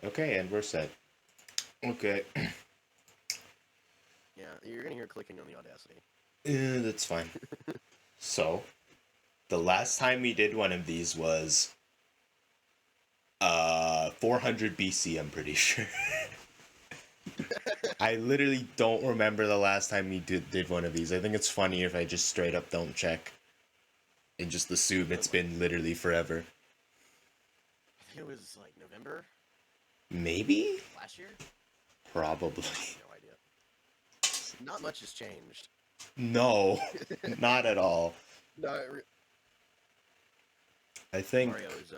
Okay, and we're set. Okay, Yeah, you're gonna hear clicking on the Audacity. that's fine. So, the last time we did one of these was 400 BC, I'm pretty sure. I literally don't remember the last time we did one of these. I think it's funny if I just straight up don't check and just assume it's Like, been literally forever. I think it was like November Maybe? last year. Probably. I have no idea. Not much has changed. No, not at all. No, I think Mario is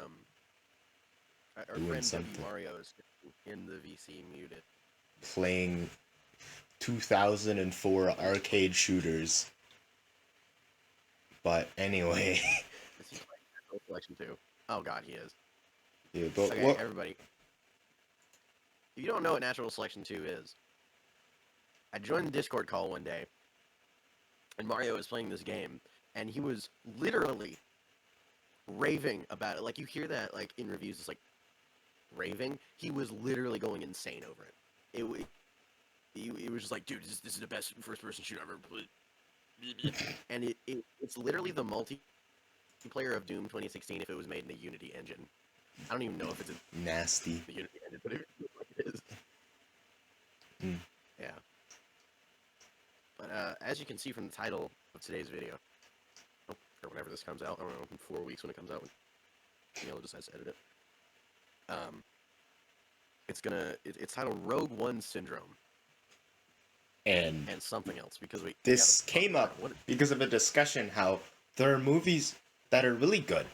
our doing friend W something. Mario is in the VC muted. Playing 2004 arcade shooters. But anyway, Is he playing Natural Selection too? Oh God, he is. yeah, but Okay, what? everybody, if you don't know what Natural Selection 2 is, I joined the Discord call one day, and Mario was playing this game, and he was literally raving about it. Like you hear that like in reviews, it's like raving. He was literally going insane over it. It was just like, dude, this is the best first-person shooter I've ever played. And it's literally the multiplayer of Doom 2016 if it was made in the Unity engine. I don't even know if it's in Nasty. the Unity engine, but it feels like it is. Mm. Yeah. But as you can see from the title of today's video, or whenever this comes out, I don't know, in 4 weeks when it comes out, when Neil decides to edit it, um, it's titled Rogue One Syndrome And and something else because we haven't this talked came about up it. What? because of a discussion how there are movies that are really good,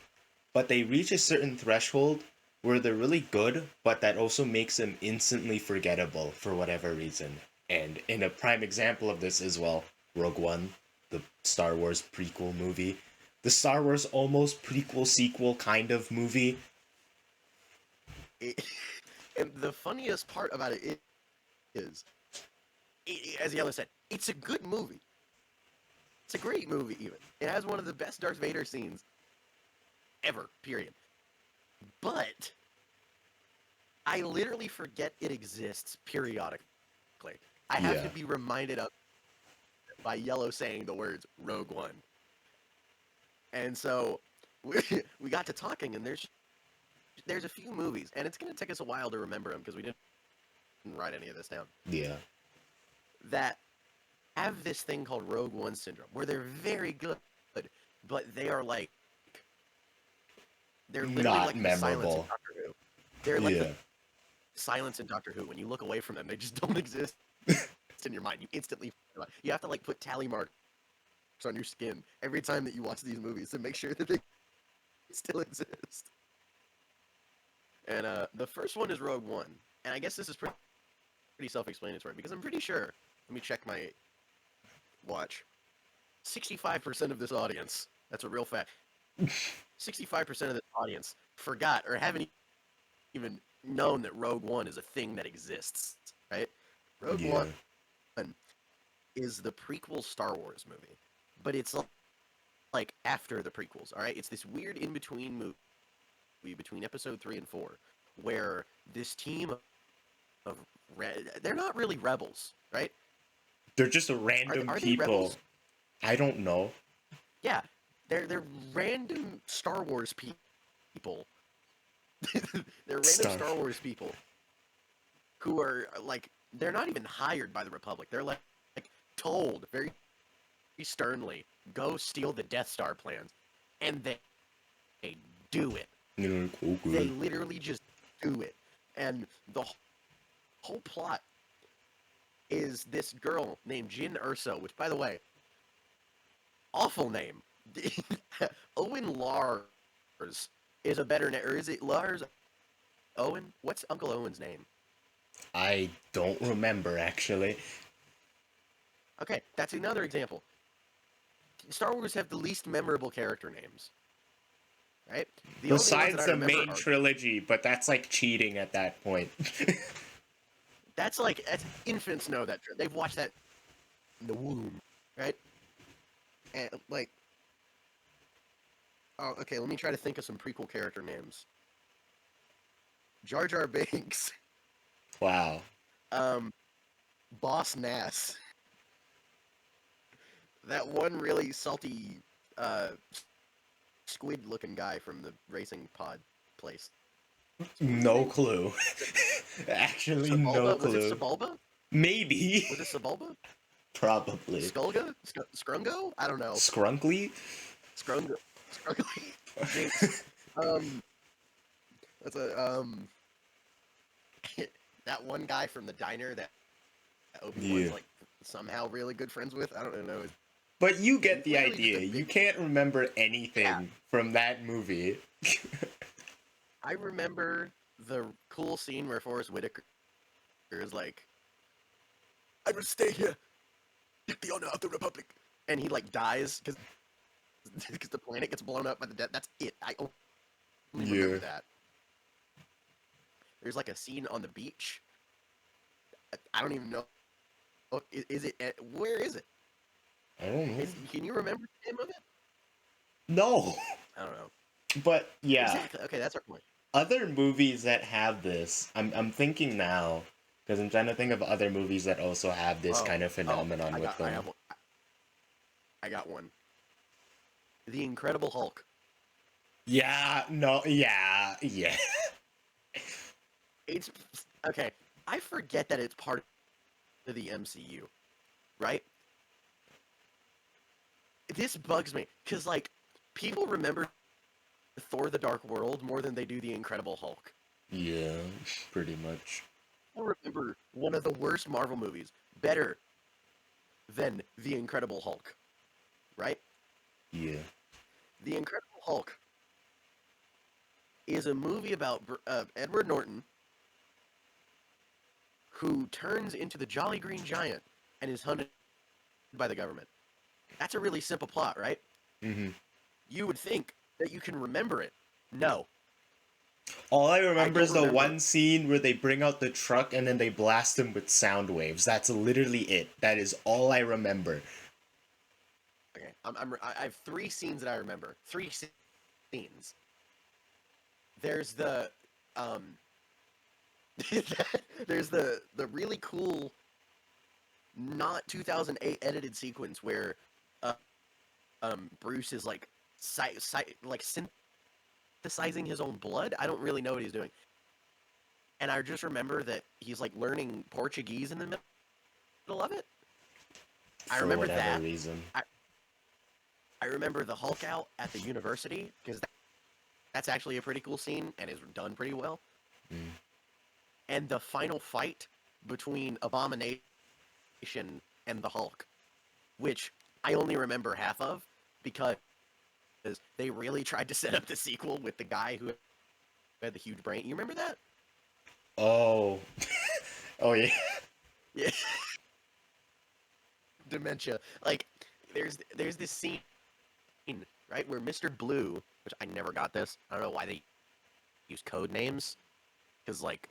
but they reach a certain threshold where they're really good, but that also makes them instantly forgettable for whatever reason. And in a prime example of this as well, Rogue One, the Star Wars prequel movie, the Star Wars almost prequel sequel kind of movie. It, and the funniest part about it is, as Yellow said, it's a good movie. It's a great movie. Even it has one of the best Darth Vader scenes ever. Period. But I literally forget it exists periodically. I have Yeah. to be reminded of by Yellow saying the words Rogue One. And so we, we got to talking, and there's a few movies, and it's going to take us a while to remember them because we didn't write any of this down, Yeah. that have this thing called Rogue One syndrome, where they're very good, but they are like, they're literally Not like the silence in memorable. Doctor Who. They're like the Yeah. silence in Doctor Who. When you look away from them, they just don't exist in your mind. You instantly, you have to like put tally marks on your skin every time that you watch these movies to make sure that they still exist. And the first one is Rogue One, and I guess this is pretty self-explanatory because I'm pretty sure. Let me check my watch. 65% of this audience. That's a real fact. 65% of this audience forgot or haven't even known that Rogue One is a thing that exists. Right? Rogue Yeah. One is the prequel Star Wars movie, but it's like after the prequels. All right, it's this weird in between movie between Episode 3 and 4, where this team of they're not really rebels, right? They're just Are they, random are they people. rebels? I don't know. Yeah, they're random Star Wars people. They're random Star. Star Wars people who are like they're not even hired by the Republic. They're like told very sternly, go steal the Death Star plans, and they do it. You know, They okay. literally just do it, and the whole plot is this girl named Jin Urso, which, by the way, awful name. Owen Lars is a better name, or is it Lars Owen? What's Uncle Owen's name? I don't remember actually. Okay, that's another example. Star Wars have the least memorable character names, right? The only ones that Besides I the remember main are trilogy, but that's like cheating at that point. that's infants know that they've watched that in the womb, right? And like, oh, okay, let me try to think of some prequel character names. Jar Jar Binks, Wow. um, Boss Nass, that one really salty uh, squid-looking guy from the racing pod place. What was his No name? clue. Actually, no Sebulba? Was it clue. Sebulba? Maybe. Was it Sebulba? Probably. Skulga? Scrungo? I don't know. Scrunkly? Scrungo. Scrungly. Jinx. Um, that's a that one guy from the diner that Obi-Wan's Yeah. like somehow really good friends with. I don't know his But you name. get He's the literally just idea. a You big. can't remember Yeah, anything from that movie. I remember the cool scene where Forrest Whitaker is like, "I will stay here, take the honor of the Republic," and he like dies because the planet gets blown up by the death. That's it. I only remember Yeah. that. There's like a scene on the beach. I don't even know. Is it? Where is it? I don't know. Can you remember the name of it? No. I don't know. But yeah, Exactly. Okay, that's our point. other movies that have this, I'm thinking now, because I'm trying to think of other movies that also have this Oh, kind of phenomenon with I them. have, I got one. The Incredible Hulk. Yeah, no, yeah, yeah. It's okay. I forget that it's part of the MCU, right? This bugs me because like people remember Thor: The Dark World more than they do the Incredible Hulk. Yeah, pretty much. I remember one of the worst Marvel movies better than the Incredible Hulk, right? Yeah. The Incredible Hulk is a movie about Edward Norton who turns into the Jolly Green Giant and is hunted by the government. That's a really simple plot, right? Hmm. You would think that you can remember it. No, All I I remember don't is the remember it. one scene where they bring out the truck and then they blast him with sound waves. That's literally it. That is all I remember. Okay, I have three scenes that I remember. Three scenes. There's the um, there's the really cool not 2008 edited sequence where Bruce is like like synthesizing his own blood. I don't really know what he's doing, and I just remember that he's like learning Portuguese in the middle of it. I For remember whatever that. reason. I, I remember the Hulk out at the university because that's actually a pretty cool scene and is done pretty well. Mm. And the final fight between Abomination and the Hulk, which I only remember half of because they really tried to set up the sequel with the guy who had the huge brain. You remember that? Oh. Oh, yeah. Yeah. Dementia. Like there's this scene, right, where Mr. Blue, which I never got this. I don't know why they use code names because like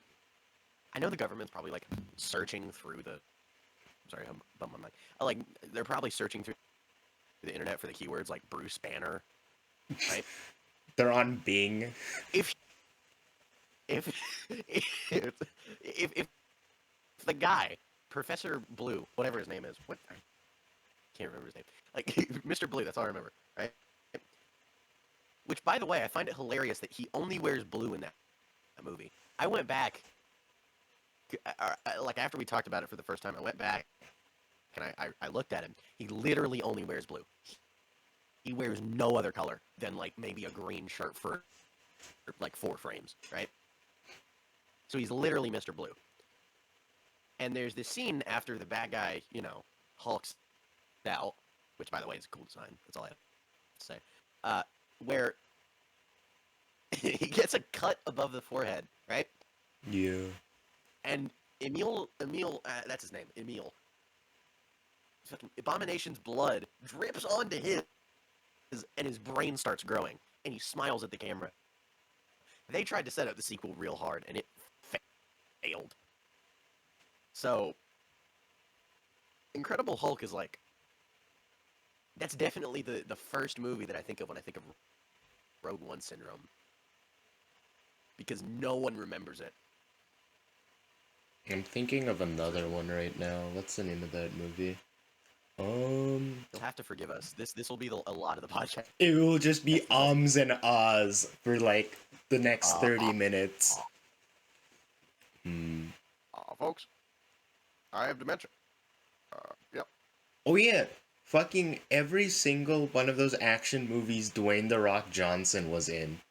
I know the government's probably like searching through the. Sorry, I'm bumping my mic. Like they're probably searching through the internet for the keywords like Bruce Banner, right? They're on Bing. If if if if the guy, Professor Blue, whatever his name is, what I can't remember his name, like Mr. Blue, that's all I remember, right? Which, by the way, I find it hilarious that he only wears blue in that movie. I went back, like after we talked about it for the first time, I went back and I looked at him. He literally only wears blue. He wears no other color than like maybe a green shirt for like 4 frames, right? So he's literally Mr. Blue. And there's this scene after the bad guy, hulks out, which by the way is a cool design. That's all I have to say. Where he gets a cut above the forehead, right? Yeah. And Emil, that's his name, Emil. Fucking Abomination's blood drips onto his, and his brain starts growing, and he smiles at the camera. They tried to set up the sequel real hard, and it failed. So, Incredible Hulk is like, that's definitely the first movie that I think of when I think of Rogue One syndrome. because no one remembers it. I'm thinking of another one right now. What's the name of that movie? You'll have to forgive us. This will be a lot of the podcast. It will just be Is us. ums and ahs for like the next Uh, 30 uh, minutes. Hmm. Folks, I have dementia. Yep. Oh yeah, fucking every single one of those action movies Dwayne the Rock Johnson was in.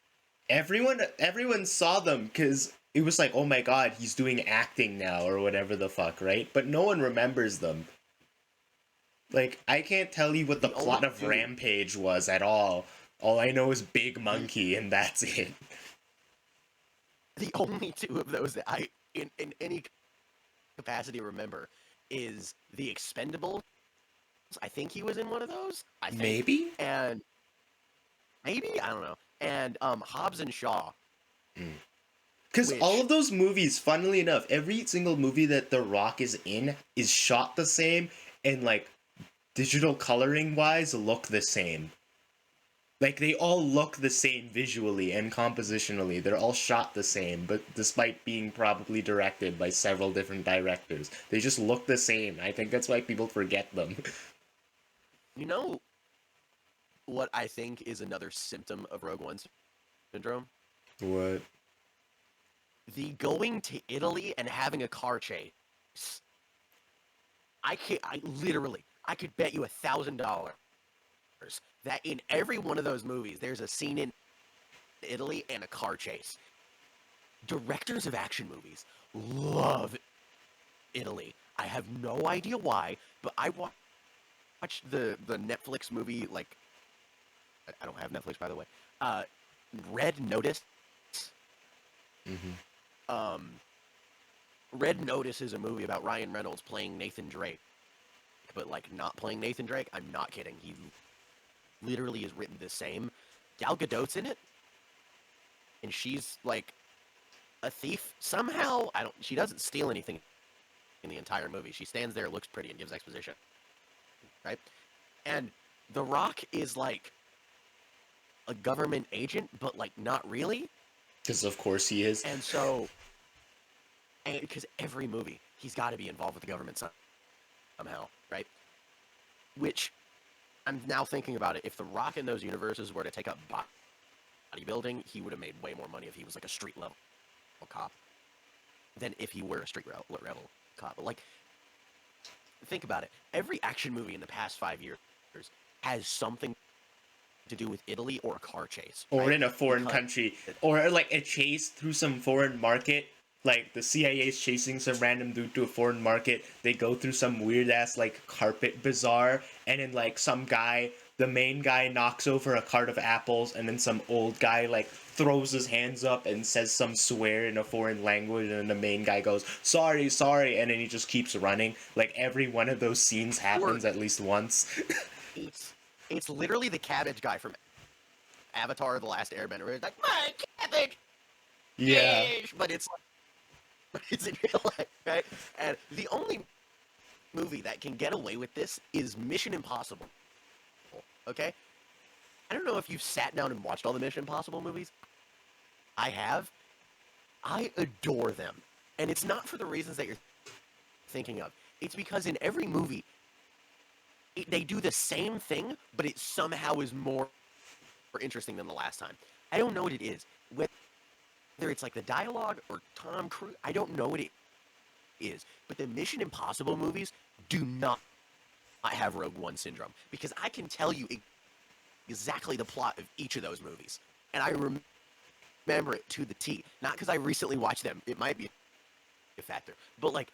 Everyone saw them because it was like, oh my god, he's doing acting now or whatever the fuck, right? But no one remembers them. Like, I can't tell you what the The only plot of two, Rampage was at all. All I know is Big the Monkey, and that's it. the only two of those that I in any capacity remember is the Expendables. I think he was in one of those. I think, Maybe? and maybe I don't know. And Hobbs and Shaw, Because all which of those movies, funnily enough, every single movie that The Rock is in is shot the same and, like, digital coloring wise, look the same. Like, they all look the same visually and compositionally. They're all shot the same, but despite being probably directed by several different directors, they just look the same. I think that's why people forget them. you know what I think is another symptom of Rogue One syndrome? What? The going to Italy and having a car chase. I can't. I literally. I could bet you $1,000 that in every one of those movies, there's a scene in Italy and a car chase. Directors of action movies love Italy. I have no idea why, but I watched the Netflix movie. Like, I don't have Netflix, by the way. Red Notice. Mm-hmm. Um, Red Notice is a movie about Ryan Reynolds playing Nathan Drake, but like not playing Nathan Drake. I'm not kidding. He literally is written the same. Gal Gadot's in it, and she's like a thief somehow. I don't. She doesn't steal anything in the entire movie. She stands there, looks pretty, and gives exposition, right? And The Rock is like a government agent, but like not really. Because of course he is. And so, and because every movie he's got to be involved with the government somehow, right? Which I'm now thinking about it. If The Rock in those universes were to take up bodybuilding, he would have made way more money if he was like a street level cop than if he were a street level cop. But like, think about it. Every action movie in the past 5 years has something to do with Italy or a car chase, Or right? in a foreign Because country. Or like a chase through some foreign market. Like the CIA is chasing some random dude to a foreign market. They go through some weird ass like carpet bazaar, and then like some guy, the main guy knocks over a cart of apples, and then some old guy like throws his hands up and says some swear in a foreign language, and then the main guy goes, sorry, sorry, and then he just keeps running. Like every one of those scenes or happens at least once. it's it's literally the cabbage guy from Avatar: The Last Airbender. Where it's like my cabbage Yeah. dish, but it's in real life, right? And the only movie that can get away with this is Mission Impossible. Okay, I don't know if you've sat down and watched all the Mission Impossible movies. I have. I adore them, and it's not for the reasons that you're thinking of. It's because in every movie, they do the same thing, but it somehow is more interesting than the last time. I don't know what it is. Whether it's like the dialogue or Tom Cruise, I don't know what it is. But the Mission Impossible movies do not have Rogue One syndrome because I can tell you exactly the plot of each of those movies, and I remember it to the T. Not because I recently watched them; it might be a factor, but like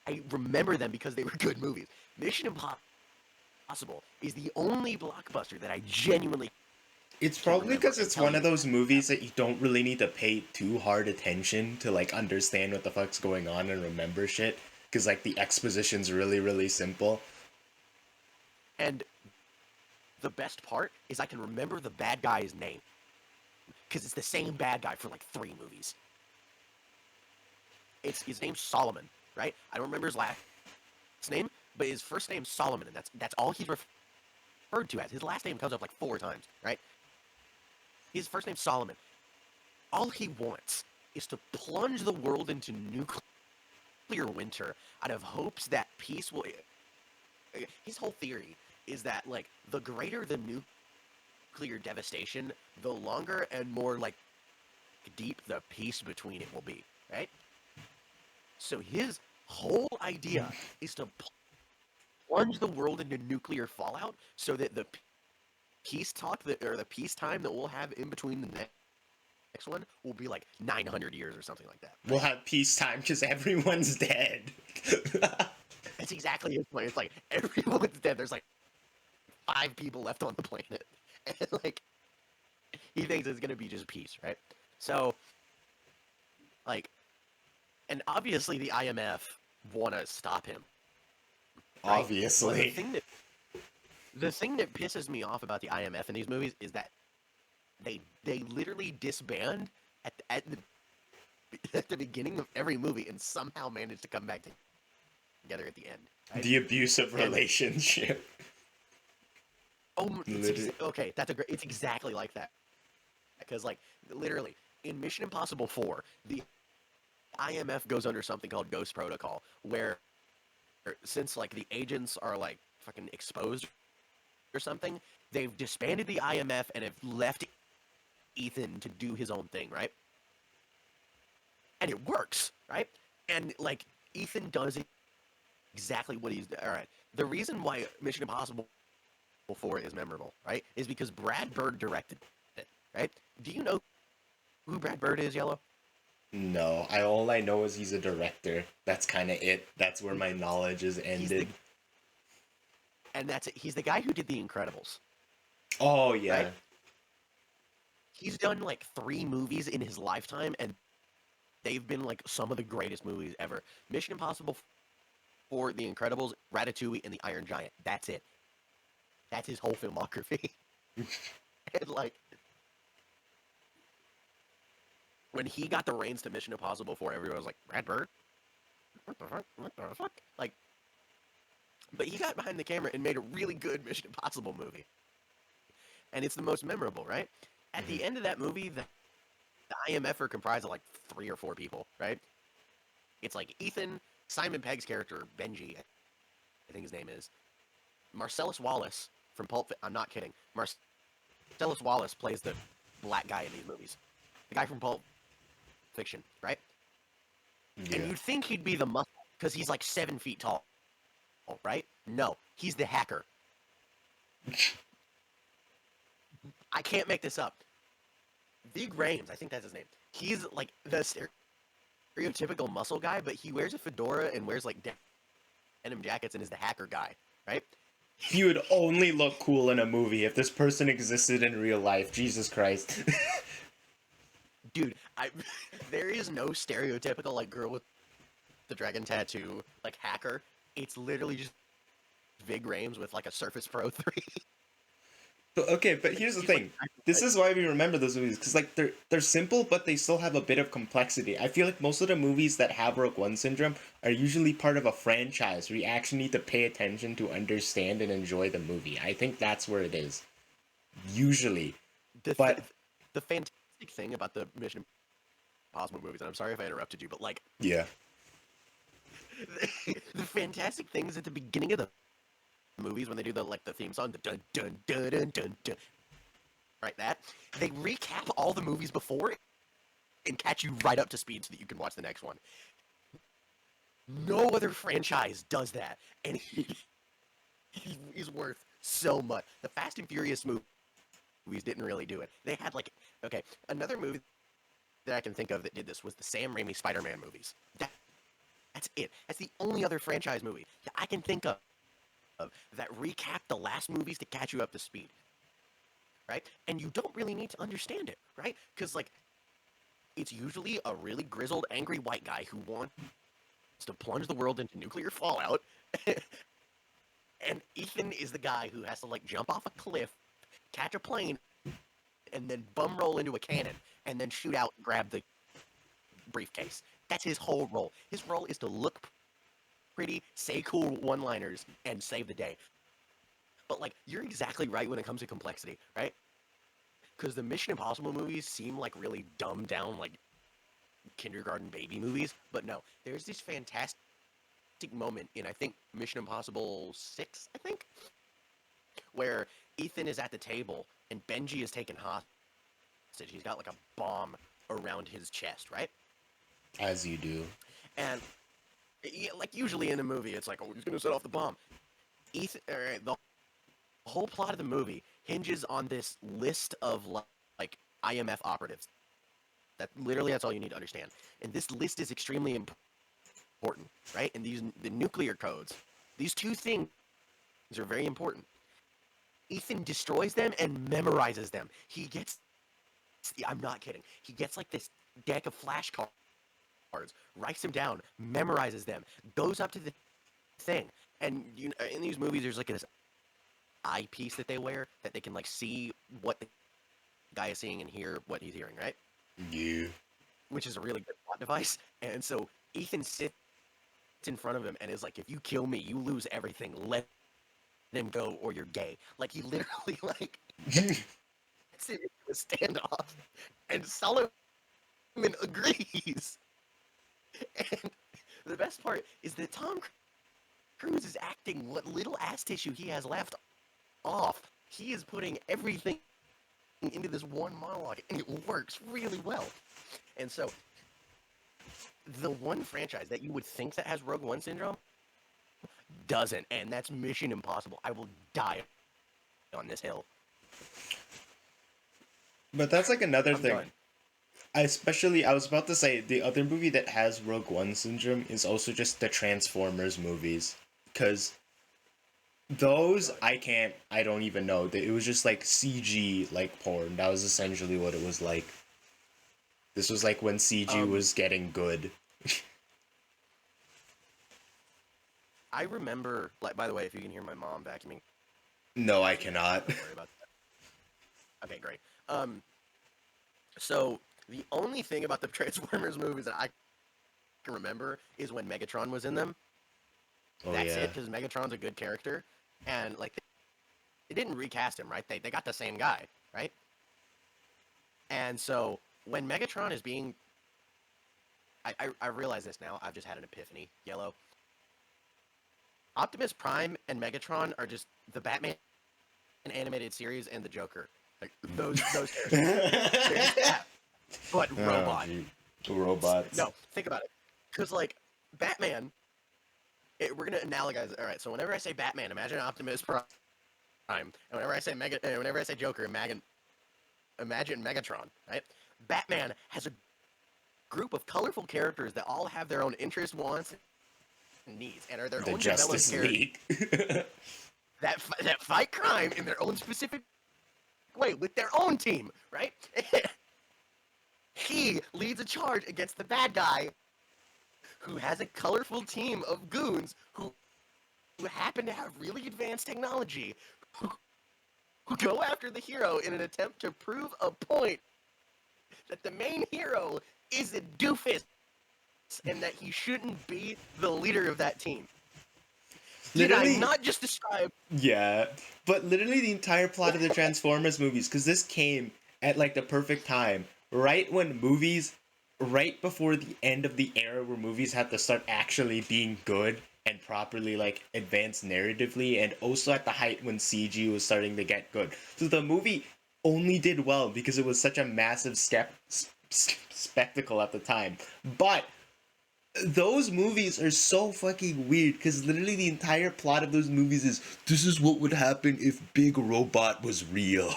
I remember them because they were good movies. Mission Impossible is the only blockbuster that I genuinely It's can probably remember because and it's tell one you of those movies that you don't really need to pay too hard attention to like understand what the fuck's going on and remember shit. Because like the exposition's really, really simple. and the best part is I can remember the bad guy's name because it's the same bad guy for like 3 movies. It's his name's Solomon, right? I don't remember his last name, but his first name's Solomon, and that's all he's referred to as. His last name comes up like 4 times, right? His first name's Solomon. All he wants is to plunge the world into nuclear winter out of hopes that peace will. His whole theory is that like the greater the nuclear devastation, the longer and more like deep the peace between it will be, right? So his whole idea is to plunge the world into nuclear fallout so that the peace talk that or the peacetime that we'll have in between the next one will be like 900 years or something like that. We'll Right? have peacetime because everyone's dead. That's exactly his point. It's like everyone's dead. There's like 5 people left on the planet, and like he thinks it's gonna be just peace, right? So like, and obviously the IMF want to stop him, right? But Obviously. the thing that pisses me off about the IMF in these movies is that they literally disband at the beginning of every movie and somehow manage to come back together at the end. Right? The abusive And relationship. Literally. okay, that's a great. It's exactly like that because like literally in Mission Impossible 4, the IMF goes under something called Ghost Protocol, where since like the agents are like fucking exposed or something, they've disbanded the IMF and have left Ethan to do his own thing, right? And it works, right? And like Ethan does exactly what he's all right. The reason why Mission Impossible 4 is memorable, right, is because Brad Bird directed it, right? Do you know who Brad Bird is, Yellow? No, all I know is he's a director. That's kind of it. That's where my knowledge is He's ended. and that's it. He's the guy who did The Incredibles, Oh yeah. right? He's done like 3 movies in his lifetime, and they've been like some of the greatest movies ever. Mission Impossible 4, The Incredibles, Ratatouille, and The Iron Giant. That's it. That's his whole filmography. And like when he got the reins to Mission Impossible 4, everyone was like, Brad Bird? What the fuck? What the fuck? Like, but he got behind the camera and made a really good Mission Impossible movie. And it's the most memorable, right? At Mhm. the end of that movie, the IMF are comprised of like 3 or 4 people, right? It's like Ethan, Simon Pegg's character, Benji, I think his name is, Marcellus Wallace from I'm not kidding. Marcellus Wallace plays the black guy in these movies. The guy from Pulp Fiction, right? Yeah. And you'd think he'd be the muscle because he's like 7 feet tall, right? No, he's the hacker. I can't make this up. Vig Rhames, I think that's his name. He's like the stereotypical muscle guy, but he wears a fedora and wears like denim jackets and is the hacker guy, right? He would only look cool in a movie if this person existed in real life. Jesus Christ. Dude, there is no stereotypical like girl with the dragon tattoo like hacker. It's literally just Vig Rhames with like a Surface Pro 3. But here's the thing. This is why we remember those movies because like they're simple, but they still have a bit of complexity. I feel like most of the movies that have Rogue One syndrome are usually part of a franchise where you actually need to pay attention to understand and enjoy the movie. I think that's where it is. Usually, but The fantastic thing about the Mission Impossible movies, and I'm sorry if I interrupted you, but like yeah, the fantastic thing is at the beginning of the movies when they do the like the theme song, the dun dun dun dun dun dun, right? That they recap all the movies before and catch you right up to speed so that you can watch the next one. No other franchise does that, and he's worth so much. The Fast and Furious movies didn't really do it. They had like okay, another movie that I can think of that did this was the Sam Raimi Spider-Man movies. That's it. That's the only other franchise movie that I can think of that recap the last movies to catch you up to speed, right? And you don't really need to understand it, right? Because like it's usually a really grizzled, angry white guy who wants to plunge the world into nuclear fallout, and Ethan is the guy who has to like jump off a cliff, catch a plane, and then bum roll into a cannon, and then shoot out and grab the briefcase. That's his whole role. His role is to look pretty, say cool one-liners, and save the day. But like, you're exactly right when it comes to complexity, right? because the Mission Impossible movies seem like really dumbed down, like kindergarten baby movies. But no, there's this fantastic moment in, I think, Mission Impossible 6, I think, where Ethan is at the table and Benji is taken hostage. He's got like a bomb around his chest, right? As you do. And like usually in a movie, it's like, oh, he's gonna set off the bomb. The whole plot of the movie hinges on this list of like IMF operatives. That's all you need to understand. And this list is extremely important, right? And the nuclear codes, these two things are very important. Ethan destroys them and memorizes them. I'm not kidding. He gets like this deck of flashcards, writes them down, memorizes them, goes up to the thing. And in these movies, there's like this eyepiece that they wear that they can like see what the guy is seeing and hear what he's hearing, right? Yeah. Which is a really good plot device. And so Ethan sits in front of him and is like, if you kill me, you lose everything. Let him go or you're gay. Like, he literally, like, gets him into a standoff. And Solomon agrees. And the best part is that Tom Cruise is acting what little ass tissue he has left off. He is putting everything into this one monologue, and it works really well. And so, the one franchise that you would think that has Rogue One syndrome doesn't, and that's Mission Impossible. I will die on this hill. But that's like another I'm thing. done. I was about to say, the other movie that has Rogue One syndrome is also just the Transformers movies. Because those, I don't even know. It was just like CG, like porn. That was essentially what it was like. This was like when CG was getting good. I remember, like, by the way, if you can hear my mom vacuuming. No, I cannot. Don't worry about that. Okay, great. So the only thing about the Transformers movies that I can remember is when Megatron was in them. Oh, That's yeah. it, because Megatron's a good character, and like they didn't recast him, right? They got the same guy, right? And so when Megatron is being, I realize this now. I've just had an epiphany. Yellow. Optimus Prime and Megatron are just the Batman animated series and the Joker. Like those characters. Yeah, but robot. Robots. No, think about it. Because like Batman, we're gonna analogize it. All right. So whenever I say Batman, imagine Optimus Prime. And whenever I say Joker, imagine Megatron. Right? Batman has a group of colorful characters that all have their own interests, wants, and needs, and are their The own Justice developed League. that fight crime in their own specific way with their own team, right? He leads a charge against the bad guy who has a colorful team of goons who happen to have really advanced technology who go after the hero in an attempt to prove a point that the main hero is a doofus and that he shouldn't be the leader of that team. Did I not just describe? Yeah, but literally the entire plot of the Transformers movies, because this came at like the perfect time, right before the end of the era where movies had to start actually being good and properly like advanced narratively, and also at the height when CG was starting to get good. So the movie only did well because it was such a massive spectacle at the time. But those movies are so fucking weird because literally the entire plot of those movies is this is what would happen if Big Robot was real.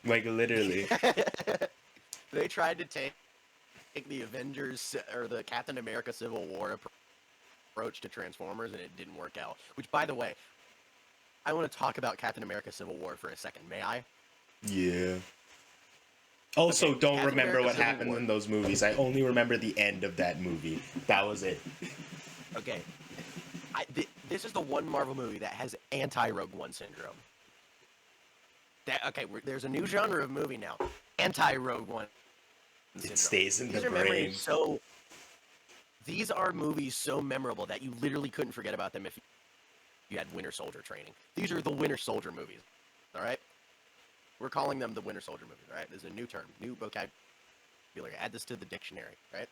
Like literally. They tried to take the Avengers or the Captain America Civil War approach to Transformers, and it didn't work out. Which, by the way, I want to talk about Captain America Civil War for a second. May I? Yeah. Also, Okay, don't Captain remember America what Civil happened War. in those movies. I only remember the end of that movie. That was it. Okay. This is the one Marvel movie that has anti-Rogue One syndrome. There's a new genre of movie now. Anti-Rogue One syndrome. It stays in the brain. Memories these are movies so memorable that you literally couldn't forget about them if you had Winter Soldier training. These are the Winter Soldier movies. All right? We're calling them the Winter Soldier movies, right? There's a new term, new vocabulary. Add this to the dictionary, right?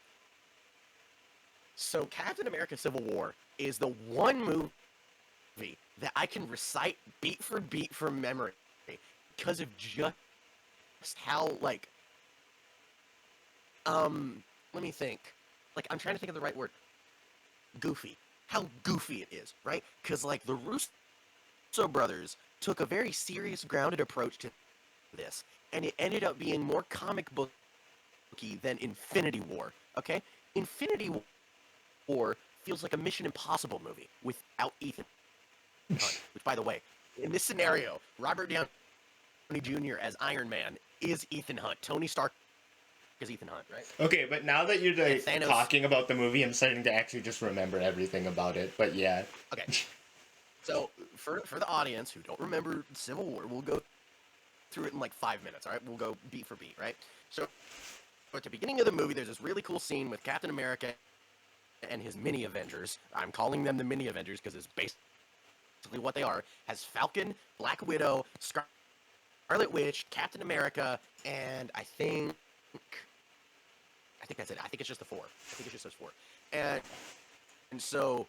So Captain America Civil War is the one movie that I can recite beat for beat from memory because of just how, like, let me think. Like, I'm trying to think of the right word. Goofy. How goofy it is, right? Because, like, the Russo brothers took a very serious, grounded approach to this, and it ended up being more comic booky than Infinity War, okay? Infinity War feels like a Mission Impossible movie without Ethan Hunt, which, by the way, in this scenario, Robert Downey Jr. as Iron Man is Ethan Hunt. Tony Stark is Ethan Hunt, right? Okay, but now that you're like, Thanos... talking about the movie, I'm starting to actually just remember everything about it. But yeah. Okay. So for the audience who don't remember Civil War, we'll go through it in like 5 minutes. All right, we'll go beat for beat, right? So at the beginning of the movie, there's this really cool scene with Captain America and his mini Avengers. I'm calling them the mini Avengers because it's basically what they are. Has Falcon, Black Widow, Scarlet Witch, Captain America, and I think that's it. I think it's just the four. I think it's just those four. And so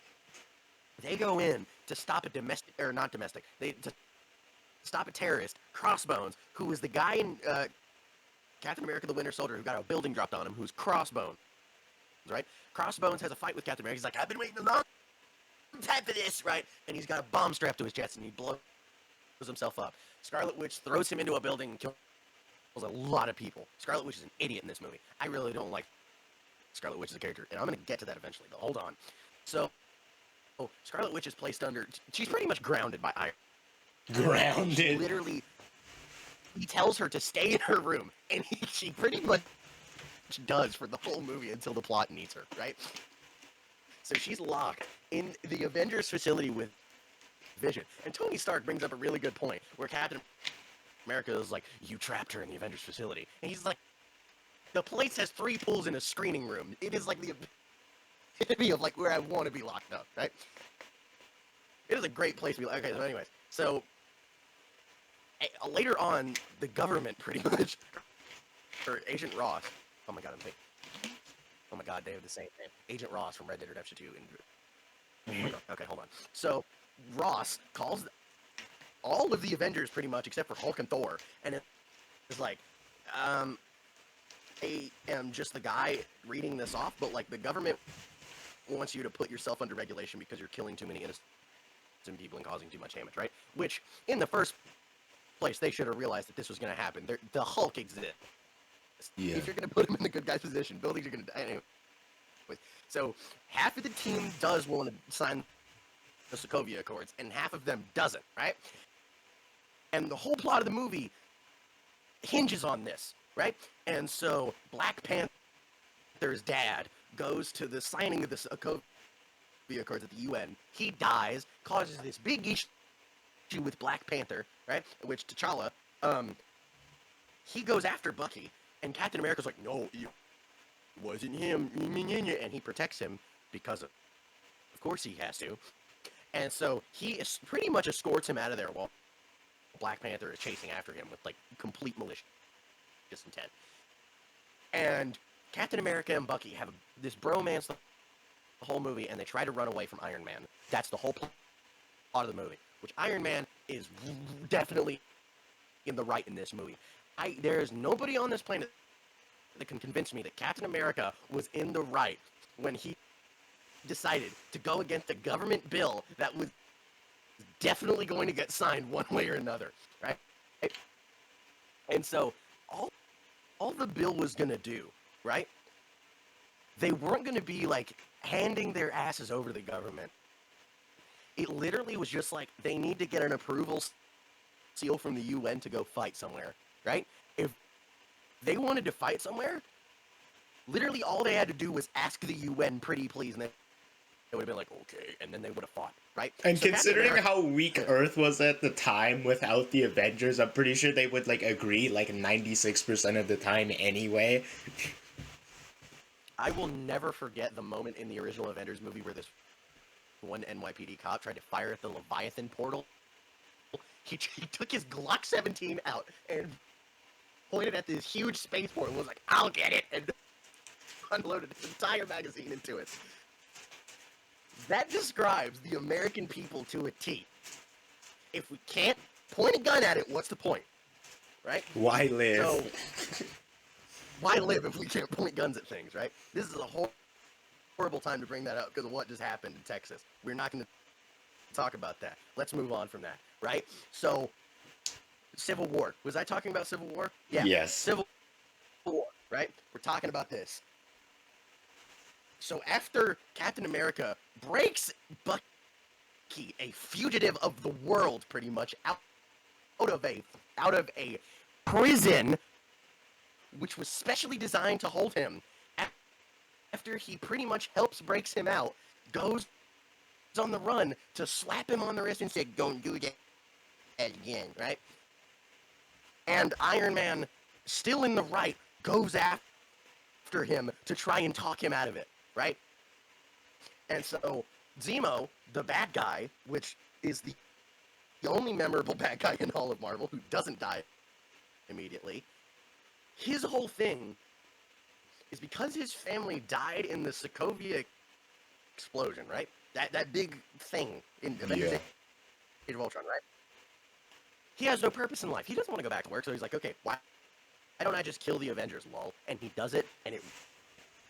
they go in to stop a domestic, or not domestic, to stop a terrorist, Crossbones, who was the guy in Captain America the Winter Soldier who got a building dropped on him, who's Crossbones, right? Crossbones has a fight with Captain America. He's like, I've been waiting a long time for this, right? And he's got a bomb strapped to his chest, and he blows himself up. Scarlet Witch throws him into a building and kills a lot of people. Scarlet Witch is an idiot in this movie. I really don't like Scarlet Witch as a character, and I'm going to get to that eventually, but hold on. So, Scarlet Witch is placed under... She's pretty much grounded by Iron. Grounded? She literally... He tells her to stay in her room, and she pretty much does for the whole movie until the plot needs her, right? So she's locked in the Avengers facility with Vision. And Tony Stark brings up a really good point, where Captain America is like, you trapped her in the Avengers facility. And he's like, the place has 3 pools in a screening room. It is like the epitome of like where I want to be locked up, right? It is a great place to be. Okay, so anyways, so later on, the government pretty much, or Agent Ross. Oh my god, oh my god, they have the same name. Agent Ross from Red Dead Redemption 2. Okay, hold on. So Ross calls all of the Avengers pretty much, except for Hulk and Thor, and it's like, I am just the guy reading this off, but like the government wants you to put yourself under regulation because you're killing too many innocent people and causing too much damage, right? Which, in the first place, they should have realized that this was going to happen. The Hulk exists. Yeah. If you're going to put him in the good guy's position, buildings are going to die anyway. So half of the team does want to sign the Sokovia Accords, and half of them doesn't, right? And the whole plot of the movie hinges on this, right? And so Black Panther's dad goes to the signing of the Sokovia Accords at the UN. He dies, causes this big issue with Black Panther, right? Which T'Challa, he goes after Bucky, and Captain America's like, no, it wasn't him, and he protects him because of course he has to. And so he pretty much escorts him out of there while Black Panther is chasing after him with like complete malicious intent. And Captain America and Bucky have this bromance the whole movie, and they try to run away from Iron Man. That's the whole plot of the movie, which Iron Man is definitely in the right in this movie. There is nobody on this planet that can convince me that Captain America was in the right when he decided to go against the government bill that was definitely going to get signed one way or another, right? And so all the bill was going to do, right? They weren't going to be like handing their asses over to the government. It literally was just like, they need to get an approval seal from the UN to go fight somewhere, right? If they wanted to fight somewhere, literally all they had to do was ask the UN, pretty please, and they would have been like, okay, and then they would have fought, right? And So considering how weak Earth was at the time without the Avengers, I'm pretty sure they would like agree like 96% of the time anyway. I will never forget the moment in the original Avengers movie where this one NYPD cop tried to fire at the Leviathan portal. he took his Glock 17 out and pointed at this huge spaceport and was like, "I'll get it," and unloaded his entire magazine into it. That describes the American people to a T. If we can't point a gun at it, what's the point? Right? Why live? So, why live if we can't point guns at things, right? This is a horrible time to bring that up because of what just happened in Texas. We're not going to talk about that. Let's move on from that, right? So, Civil War. Was I talking about Civil War? Yeah. Yes. Civil War, right? We're talking about this. So after Captain America breaks Bucky, a fugitive of the world, pretty much out of a prison, which was specially designed to hold him, after he pretty much breaks him out, goes on the run to slap him on the wrist and say, "Don't do that again," right? And Iron Man, still in the right, goes after him to try and talk him out of it, right? And so Zemo, the bad guy, which is the only memorable bad guy in all of Marvel who doesn't die immediately, his whole thing is because his family died in the Sokovia explosion, right? That big thing in Avengers Age of Ultron, right? He has no purpose in life. He doesn't want to go back to work, so he's like, okay, why don't I just kill the Avengers, lol? And he does it, and it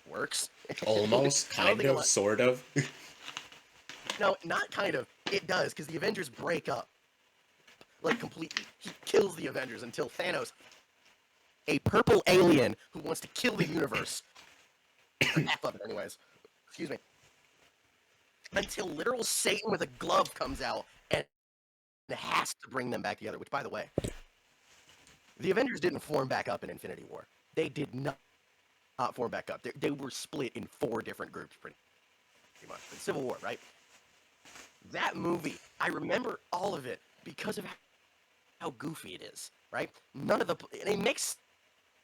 works. Almost, kind of, sort of. No, not kind of. It does, because the Avengers break up. Like, completely. He kills the Avengers until Thanos, a purple alien who wants to kill the universe. F of it, anyways. Excuse me. Until literal Satan with a glove comes out and has to bring them back together, which, by the way, the Avengers didn't form back up in Infinity War. They did not form back up. They were split in 4 different groups, pretty much. In Civil War, right? That movie, I remember all of it because of how goofy it is, right? It makes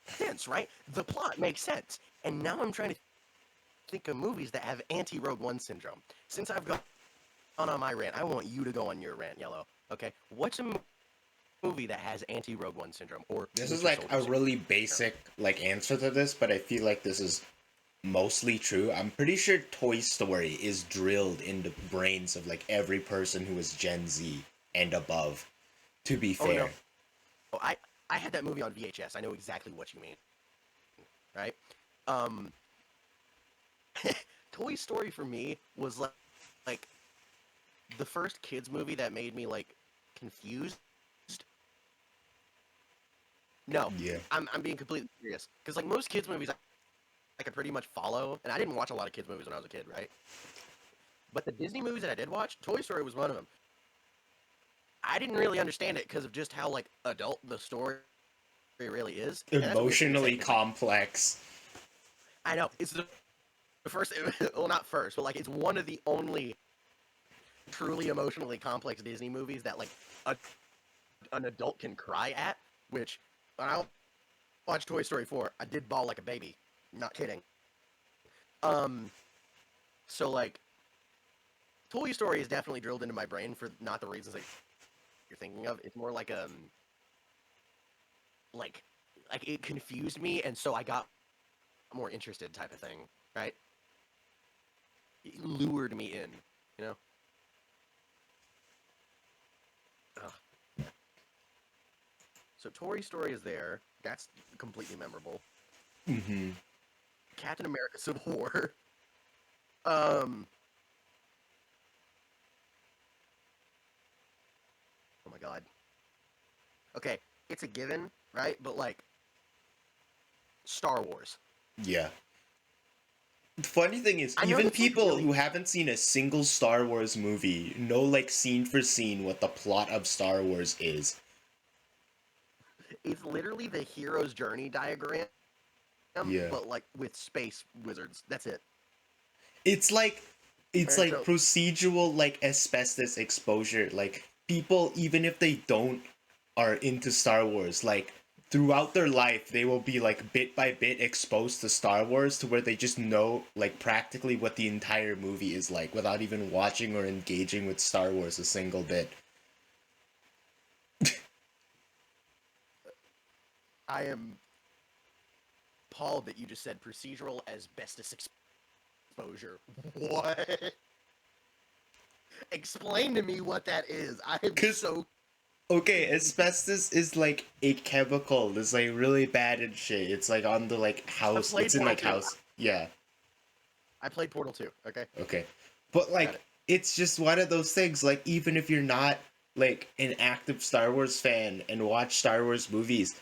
sense, right? The plot makes sense. And now I'm trying to think of movies that have anti-Rogue One syndrome. Since I've gone on my rant, I want you to go on your rant, Yellow. Okay? What's a movie that has anti-Rogue One syndrome? Or this is like a really basic answer to this, but I feel like this is mostly true. I'm pretty sure Toy Story is drilled into brains of like every person who is Gen Z and above. To be fair, no. I had that movie on VHS. I know exactly what you mean. Right? Toy Story for me was like the first kids movie that made me like confused. No, yeah, I'm being completely serious because like most kids movies I could pretty much follow, and I didn't watch a lot of kids movies when I was a kid, right? But the Disney movies that I did watch, Toy Story was one of them. I didn't really understand it because of just how like adult the story really is. emotionally complex. I know it's the first, well, not first, but like it's one of the only truly emotionally complex Disney movies that like an adult can cry at. Which when I watched Toy Story 4, I did bawl like a baby. Not kidding. So like, Toy Story is definitely drilled into my brain for not the reasons that you're thinking of. It's more like like it confused me, and so I got more interested, type of thing, right? It lured me in, you know. Ugh. So Toy Story is there. That's completely memorable. Mm-hmm. Captain America Civil War. Oh my god. Okay, it's a given, right? But like Star Wars. Yeah. The funny thing is, even people who haven't seen a single Star Wars movie know like scene for scene what the plot of Star Wars is. It's literally the hero's journey diagram, but like with space wizards. That's it. It's like procedural like asbestos exposure. Like people, even if they don't are into Star Wars, like throughout their life they will be like bit by bit exposed to Star Wars to where they just know like practically what the entire movie is like without even watching or engaging with Star Wars a single bit. I am appalled that you just said procedural asbestos exposure. What? Explain to me what that is. I am Cause so okay, confused. asbestos is like a chemical that's like really bad and shit. It's like on the like I house. played It's in Portal like 2. house. Yeah. I played Portal 2, okay? Okay. But I got like it. it's just one of those things, like even if you're not like an active Star Wars fan and watch Star Wars movies,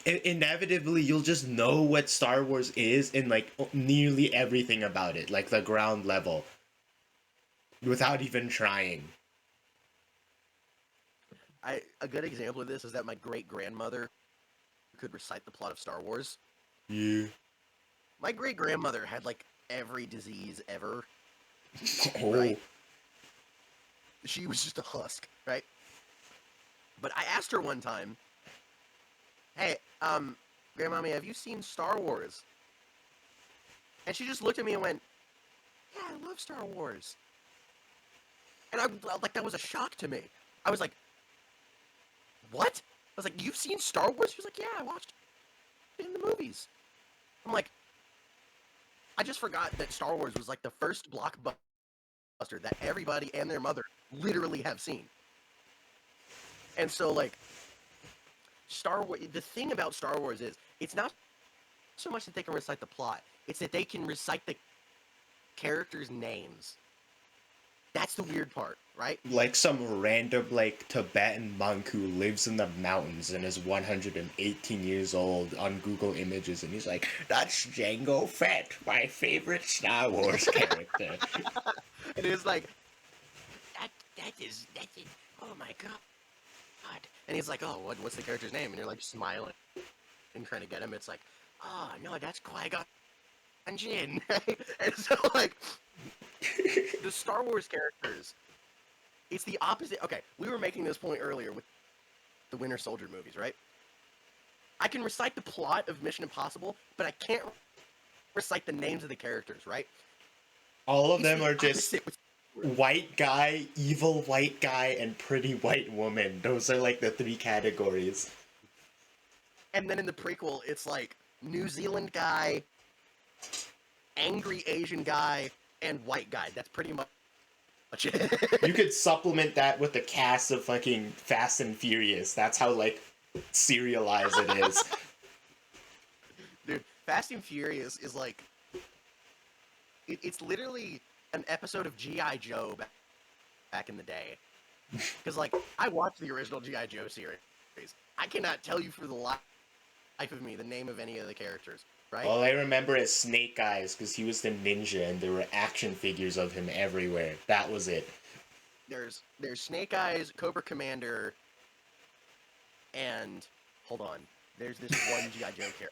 inevitably you'll just know what Star Wars is and like nearly everything about it, like the ground level, without even trying. A good example of this is that my great grandmother could recite the plot of Star Wars. Yeah. My great grandmother had like every disease ever, Oh. right? She was just a husk, right? But I asked her one time, "Hey, Grandmommy, have you seen Star Wars?" And she just looked at me and went, "Yeah, I love Star Wars." And I like that was a shock to me. I was like, "What?" I was like, "You've seen Star Wars?" She was like, "Yeah, I watched it in the movies." I'm like, I just forgot that Star Wars was like the first blockbuster that everybody and their mother literally have seen. And so like Star Wars, the thing about Star Wars is it's not so much that they can recite the plot; it's that they can recite the characters' names. That's the weird part, right? Like some random like Tibetan monk who lives in the mountains and is 118 years old on Google Images, and he's like, "That's Jango Fett, my favorite Star Wars character." And it's like that is oh my god. And he's like, "Oh, what's the character's name?" And you're like smiling and trying to get him. It's like, "Oh no, that's Qui-Gon Jinn." And so like the Star Wars characters, it's the opposite. Okay, we were making this point earlier with the Winter Soldier movies, right? I can recite the plot of Mission Impossible, but I can't recite the names of the characters, right? All of It's them the are just opposite with white guy, evil white guy, and pretty white woman. Those are like the three categories. and then in the prequel, it's like New Zealand guy, angry Asian guy, and white guy. That's pretty much You it. could supplement that with the cast of fucking Fast and Furious. That's how like serialized it is. Dude, Fast and Furious is like it's literally an episode of GI Joe back in the day. Because like I watched the original GI Joe series. I cannot tell you for the life of me the name of any of the characters, right? All I remember is Snake Eyes because he was the ninja and there were action figures of him everywhere. That was it. There's Snake Eyes, Cobra Commander, and hold on. There's this one GI Joe character.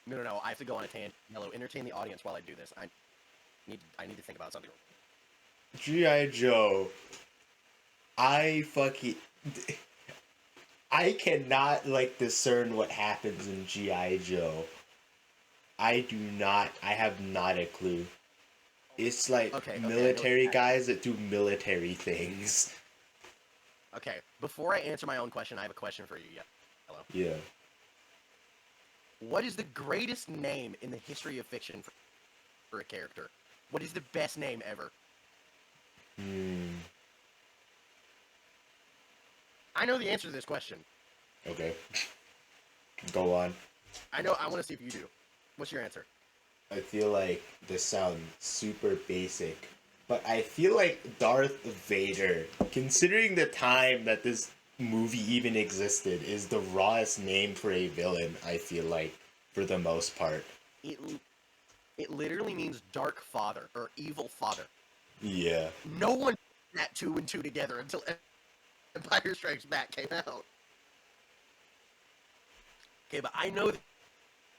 No. I have to go on a tangent. Hello, entertain the audience while I do this. I need to think about something. G.I. Joe. I fucking. I cannot like discern what happens in G.I. Joe. I do not. I have not a clue. It's like Okay, I know military guys that do military things. Okay, before I answer my own question, I have a question for you. Hello. Yeah. What is the greatest name in the history of fiction for a character? What is the best name ever? Hmm. I know the answer to this question. Okay. Go on. I know. I want to see if you do. What's your answer? I feel like this sounds super basic, but I feel like Darth Vader, considering the time that this movie even existed, is the rawest name for a villain, I feel like, for the most part. It it literally means dark father or evil father. Yeah. No one put that two and two together until Empire Strikes Back came out. Okay, but I know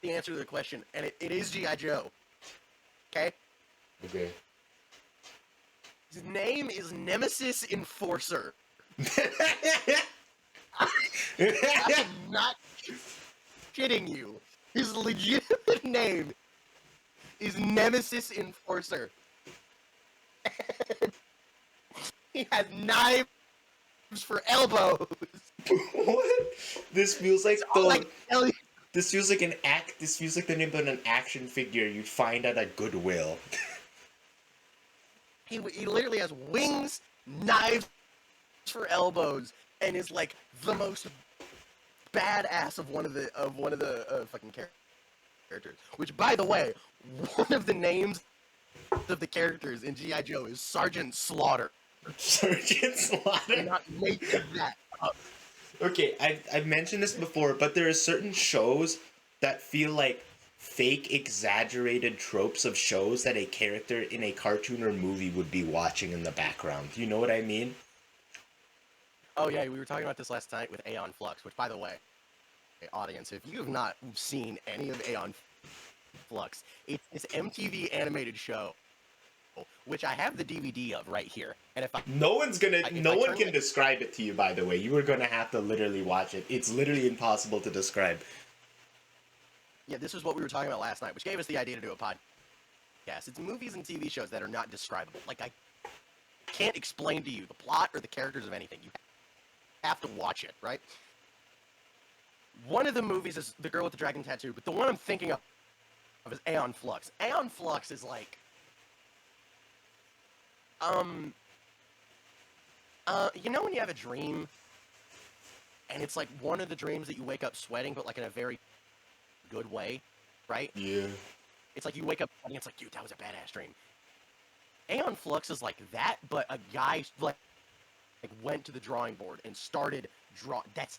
the answer to the question, and it is G.I. Joe. Okay? Okay. His name is Nemesis Enforcer. I'm not kidding you. His legitimate name is Nemesis Enforcer. He has knives for elbows. What? This feels like All I the. tell you. This feels like an act. This feels like the name of an action figure you'd find at a Goodwill. He literally has wings, knives for elbows, and is like the most badass of one of the fucking characters. Which, by the way, one of the names of the characters in GI Joe is Sergeant Slaughter. Sergeant I'm Slaughter. not making that up. Okay, I've mentioned this before, but there are certain shows that feel like fake, exaggerated tropes of shows that a character in a cartoon or movie would be watching in the background. You know what I mean? Oh yeah, we were talking about this last night with Aeon Flux, which, by the way, audience, if you have not seen any of Aeon Flux, it's this MTV animated show, which I have the DVD of right here. And if I No one's gonna. if No I one turn can it- describe it to you. By the way, you are gonna have to literally watch it. It's literally impossible to describe. yeah, this is what we were talking about last night, which gave us the idea to do a podcast. It's movies and TV shows that are not describable. Like, I can't explain to you the plot or the characters of anything. You have to watch it, right? One of the movies is The Girl with the Dragon Tattoo, but the one I'm thinking of is Aeon Flux. Aeon Flux is like, you know when you have a dream, and it's like one of the dreams that you wake up sweating, but like in a very good way, right? Yeah. It's like you wake up and it's like, dude, that was a badass dream. Aeon Flux is like that, but a guy like went to the drawing board and started draw. That's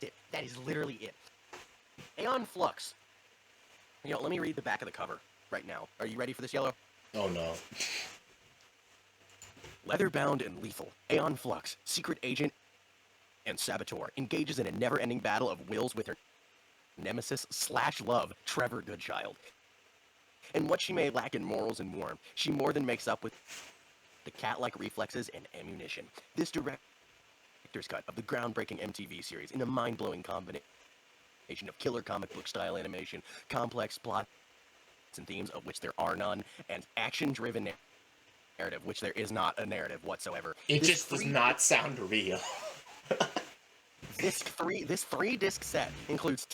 it. That is literally it. Aeon Flux. You know, let me read the back of the cover right now. Are you ready for this, Yellow? Oh no. Leather-bound and lethal, Aeon Flux, secret agent and saboteur, engages in a never-ending battle of wills with her nemesis/love, Trevor Goodchild. And what she may lack in morals and warmth, she more than makes up with the cat-like reflexes and ammunition. This director's cut of the groundbreaking MTV series in a mind-blowing combination of killer comic book style animation, complex plots and themes of which there are none, and action-driven narrative, which there is not a narrative whatsoever. It just does not sound real. This three-disc set includes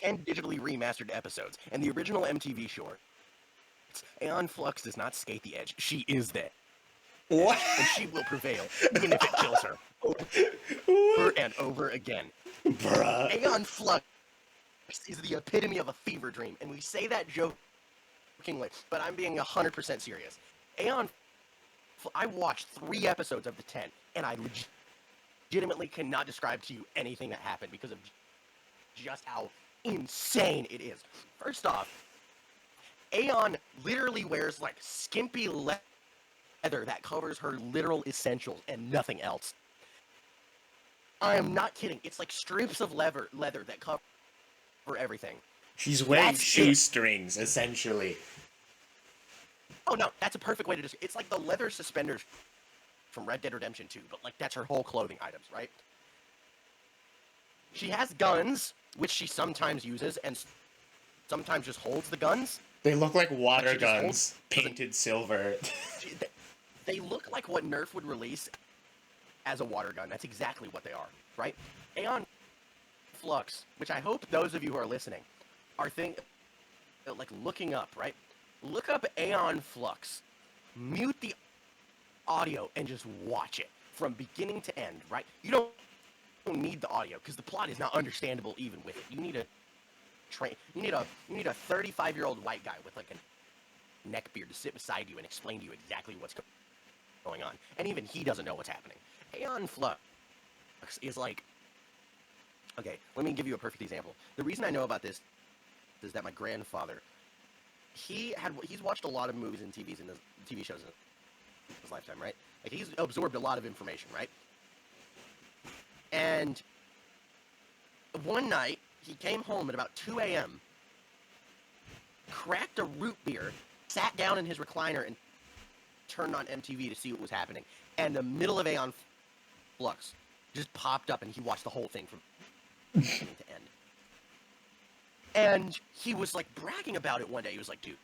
10 digitally remastered episodes, and the original MTV short. Aeon Flux does not skate the edge. She is that. What? And she will prevail, even if it kills her. Over and over again. Bruh. Aeon Flux is the epitome of a fever dream, and we say that jokingly, but I'm being 100% serious. I watched 3 episodes of the 10, and I legitimately cannot describe to you anything that happened because of just how insane it is. First off, Aeon literally wears like skimpy leather that covers her literal essentials and nothing else. I am not kidding. It's like strips of leather that cover everything. She's wearing That's shoestrings, essentially. Oh no, that's a perfect way to describe. It's like the leather suspenders from Red Dead Redemption 2, but like that's her whole clothing items, right? She has guns, which she sometimes uses, and sometimes just holds the guns. They look like water Like she just holds- guns, painted silver. They look like what Nerf would release as a water gun. That's exactly what they are, right? Aeon Flux, which I hope those of you who are listening are looking up, right? Look up Aeon Flux, mute the audio, and just watch it from beginning to end, right? You don't need the audio because the plot is not understandable even with it. You need a 35-year-old white guy with like a neck beard to sit beside you and explain to you exactly what's going on. And even he doesn't know what's happening. Aeon Flux is like, okay, let me give you a perfect example. The reason I know about this is that my grandfather, he's watched a lot of movies and TV shows in his lifetime, right? Like he's absorbed a lot of information, right? And one night he came home at about 2 a.m., cracked a root beer, sat down in his recliner, and turned on MTV to see what was happening. And the middle of Aeon Flux just popped up, and he watched the whole thing from beginning to end. And he was like bragging about it one day. He was like, dude,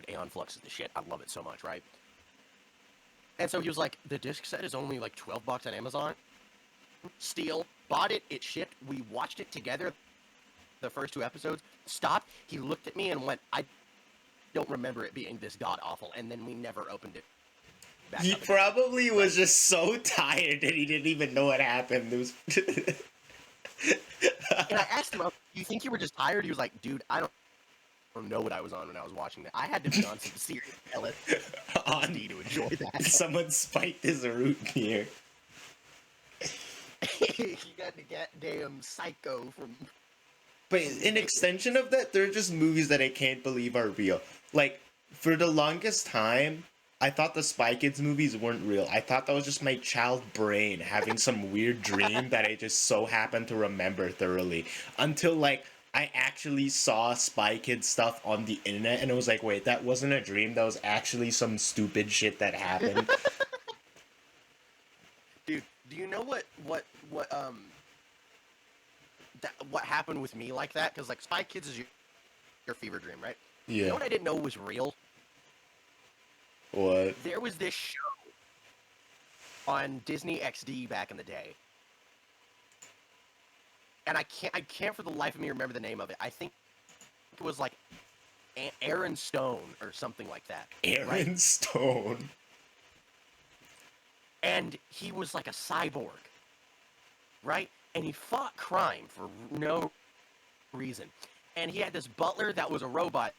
Aeon Flux is the shit. I love it so much, right? And so he was like, the disc set is only like $12 on Amazon. Steel bought it. It shipped. We watched it together. The first 2 episodes. Stopped. He looked at me and went, "I don't remember it being this god awful." And then we never opened it back He up again. probably was Right. just so tired that he didn't even know what happened. It was. And I asked him, "Do you think you were just tired?" He was like, "Dude, I don't know what I was on when I was watching that. I had to be on some serious LSD to enjoy that." Someone spiked his root beer. He got the goddamn psycho from. But in extension of that, they're just movies that I can't believe are real. Like, for the longest time, I thought the Spy Kids movies weren't real. I thought that was just my child brain having some weird dream that I just so happened to remember thoroughly. Until, like, I actually saw Spy Kids stuff on the internet, and it was like, wait, that wasn't a dream. That was actually some stupid shit that happened. Dude, do you know what happened with me like that? Because like Spy Kids is your fever dream, right? You know Yeah. what I didn't know was real? What? There was this show on Disney XD back in the day, and I can't for the life of me remember the name of it. I think it was like Aaron Stone or something like that. Aaron right? Stone. And he was like a cyborg, right? And he fought crime for no reason. And he had this butler that was a robot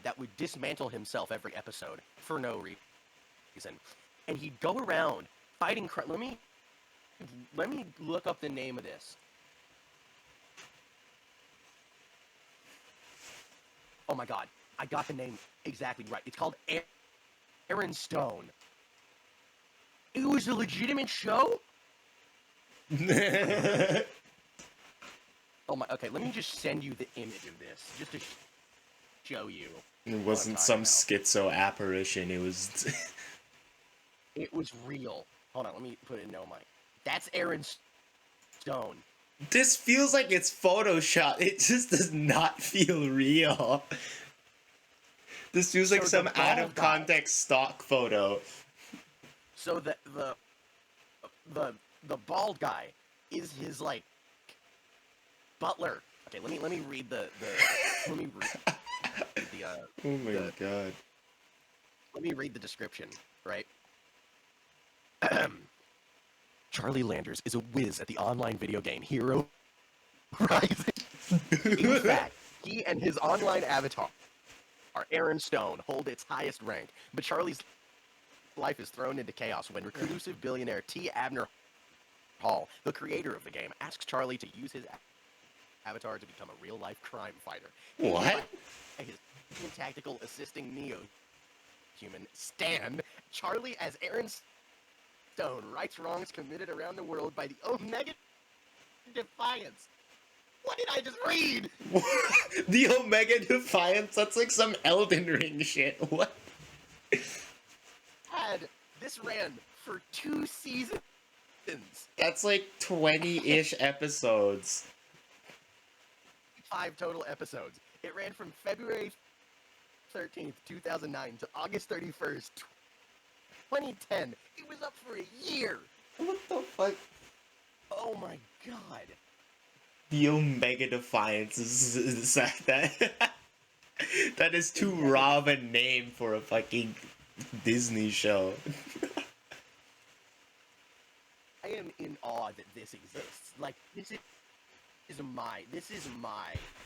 that would dismantle himself every episode for no reason. And he'd go around fighting crime. Let me look up the name of this. Oh my god, I got the name exactly right. It's called Aaron Stone. It was a legitimate show? Oh my, okay, let me just send you the image of this, just to show you. It wasn't some about. schizo apparition. It was. It was real. Hold on, let me put it in no mic. That's Aaron Stone. This feels like it's Photoshop. It just does not feel real. This feels like So some the out bald of guy- context stock photo. So the bald guy is his like butler. Okay, let me read the let me read the Oh my the- god. let me read the description, right? Charlie Landers is a whiz at the online video game Hero Rising. In fact, he and his online avatar, Aaron Stone, hold its highest rank. But Charlie's life is thrown into chaos when reclusive billionaire T. Abner Hall, the creator of the game, asks Charlie to use his avatar to become a real-life crime fighter. What? His tactical assisting neo-human, Stan, Charlie as Aaron Stone rights wrongs committed around the world by the Omega Defiance. What did I just read? The Omega Defiance? That's like some Elden Ring shit. What? This ran for 2 seasons. That's like 20-ish episodes. 5 total episodes. It ran from February 13th, 2009 to August 31st, 2010. It was up for a year. What the fuck? Oh my god. The Omega Defiance is that that is too raw of a name for a fucking Disney show. I am in awe that this exists. Like, this is my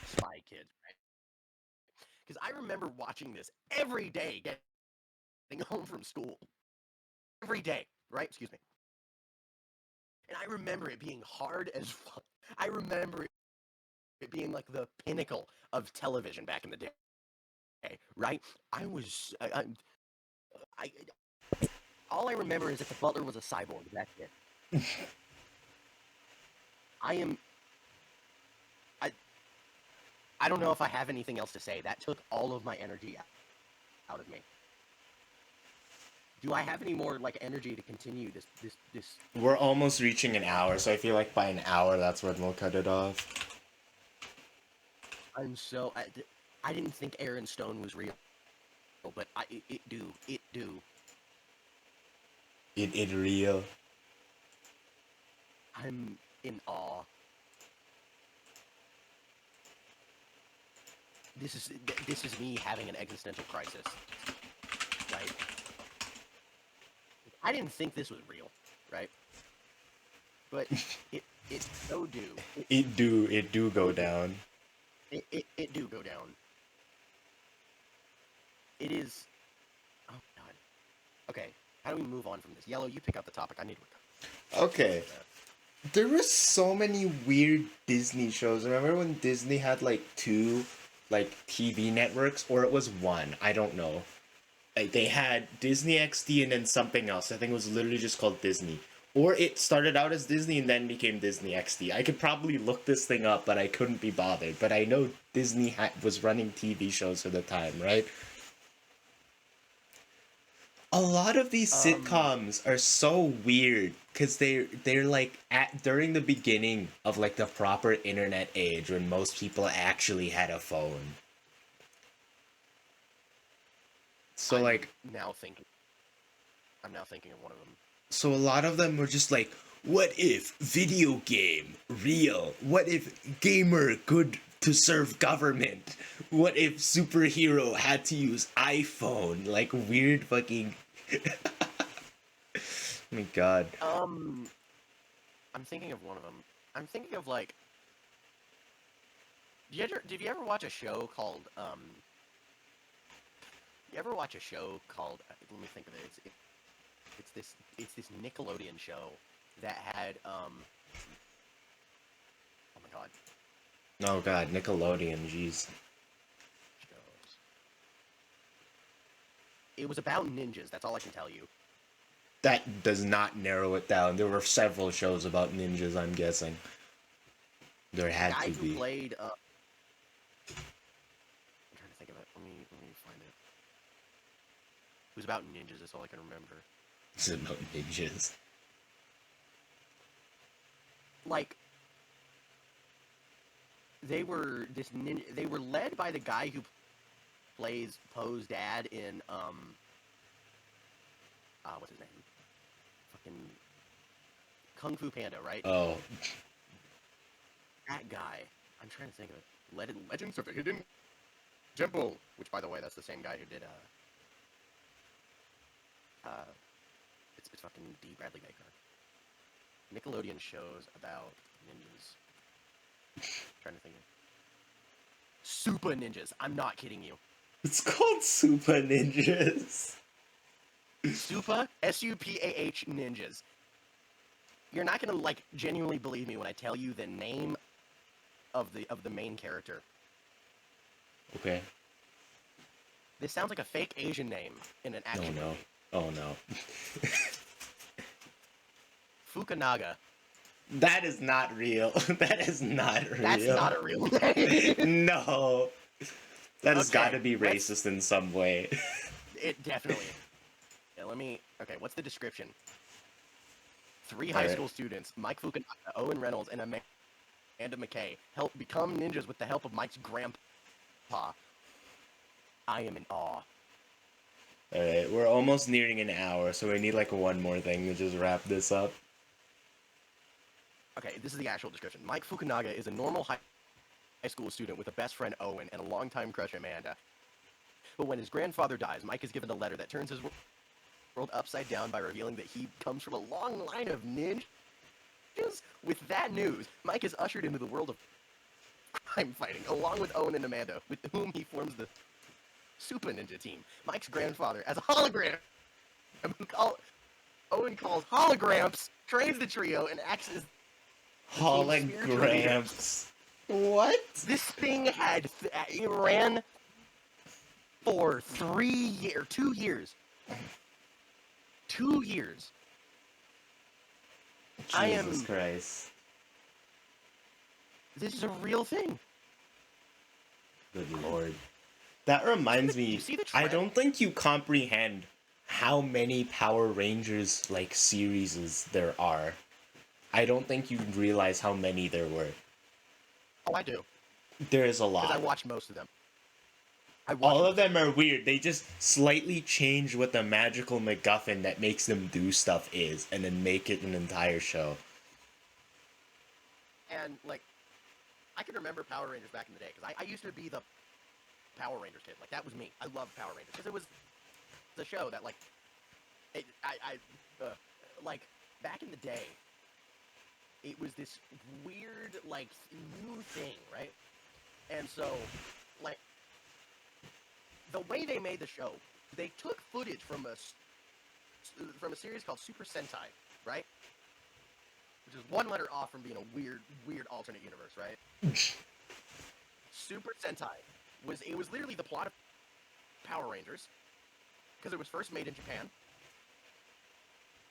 Spy Kids, right? Because I remember watching this every day getting home from school. Every day, right? Excuse me. And I remember it being hard as fuck. I remember it being like the pinnacle of television back in the day, right? All I remember is that the butler was a cyborg. That's it. I don't know if I have anything else to say. That took all of my energy out of me. Do I have any more like energy to continue this? We're almost reaching an hour, so I feel like by an hour that's when we'll cut it off. I didn't think Aaron Stone was real, but it do. It real. I'm in awe. This is me having an existential crisis. Right? I didn't think this was real, right? But it so do. It do go down. It do go down. It is. Oh God. Okay. How do we move on from this? Yellow, you pick up the topic. I need to. Okay. There were so many weird Disney shows. Remember when Disney had like two like TV networks, or it was one? I don't know. Like they had Disney XD and then something else. I think it was literally just called Disney. Or it started out as Disney and then became Disney XD. I could probably look this thing up, but I couldn't be bothered. But I know Disney was running TV shows at the time, right? A lot of these sitcoms are so weird because they're like at during the beginning of like the proper internet age when most people actually had a phone. So I'm like now thinking. I'm now thinking of one of them. so a lot of them were just like, what if video game real? What if gamer good to serve government? What if superhero had to use iPhone? Like weird fucking oh my god. I'm thinking of one of them. I'm thinking of like. Did you ever watch a show called You ever watch a show called? Let me think of it. It's this Nickelodeon show that had oh my god. Oh god, Nickelodeon, jeez. Shows. It was about ninjas. That's all I can tell you. That does not narrow it down. There were several shows about ninjas, I'm guessing. There The had guy to who be. played I'm trying to think of it. Let me find it. It was about ninjas. That's all I can remember. It's about ninjas. Like they were they were led by the guy who plays Poe's dad in what's his name? Fucking Kung Fu Panda, right? Oh, That guy. I'm trying to think of it. Legends of the Hidden Temple, which by the way, that's the same guy who did it's fucking D. Bradley Baker. Nickelodeon shows about ninjas. Trying to think of Super Ninjas. I'm not kidding you. it's called Super Ninjas. Supa, S-U-P-A-H Ninjas. You're not gonna like genuinely believe me when I tell you the name of the main character. Okay. This sounds like a fake Asian name in an Oh action no. movie. Oh no. Fukunaga. That is not real. That is not real. That's not a real name. No. That has got Okay, to be let's- racist in some way. It definitely. Yeah, okay, what's the description? Three high Alright. school students, Mike Fukunaga, Owen Reynolds, and Amanda McKay, help become ninjas with the help of Mike's grandpa. I am in awe. Alright, we're almost nearing an hour, so we need like one more thing to just wrap this up. Okay, this is the actual description. Mike Fukunaga is a normal high school student with a best friend Owen and a longtime crush Amanda. But when his grandfather dies, Mike is given a letter that turns his world upside down by revealing that he comes from a long line of ninjas. With that news, Mike is ushered into the world of crime fighting, along with Owen and Amanda, with whom he forms the Super Ninja team. Mike's grandfather, as a hologram, Owen calls hologramps, trains the trio, and acts as Holograms. What? this thing it ran for 2 years. 2 years. I am- Jesus Christ. This is a real thing. Good lord. That reminds me, You see the I trend? don't think you comprehend how many Power Rangers like series there are. I don't think you realize how many there were. Oh, I do. There's a Because I lot. watched most of them. All of them are weird. They just slightly change what the magical MacGuffin that makes them do stuff is, and then make it an entire show. And like, I can remember Power Rangers back in the day because I used to be the Power Rangers kid. Like that was me. I loved Power Rangers because it was the show that like, like back in the day, it was this weird like new thing, right? And so, like, the way they made the show, they took footage from a series called Super Sentai, right? Which is one letter off from being a weird alternate universe, right? Super Sentai was literally the plot of Power Rangers because it was first made in Japan.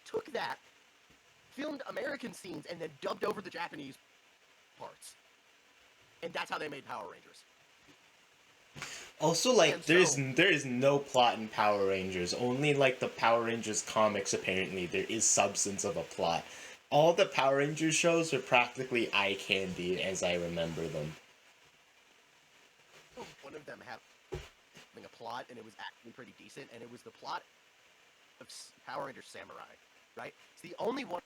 Took that, filmed American scenes, and then dubbed over the Japanese parts, and that's how they made Power Rangers. Also, like, And there is no plot in Power Rangers. Only like the Power Rangers comics, apparently, there is substance of a plot. All the Power Rangers shows are practically eye candy, as I remember them. One of them having a plot, and it was actually pretty decent, and it was the plot of Power Rangers Samurai, right? It's the only one.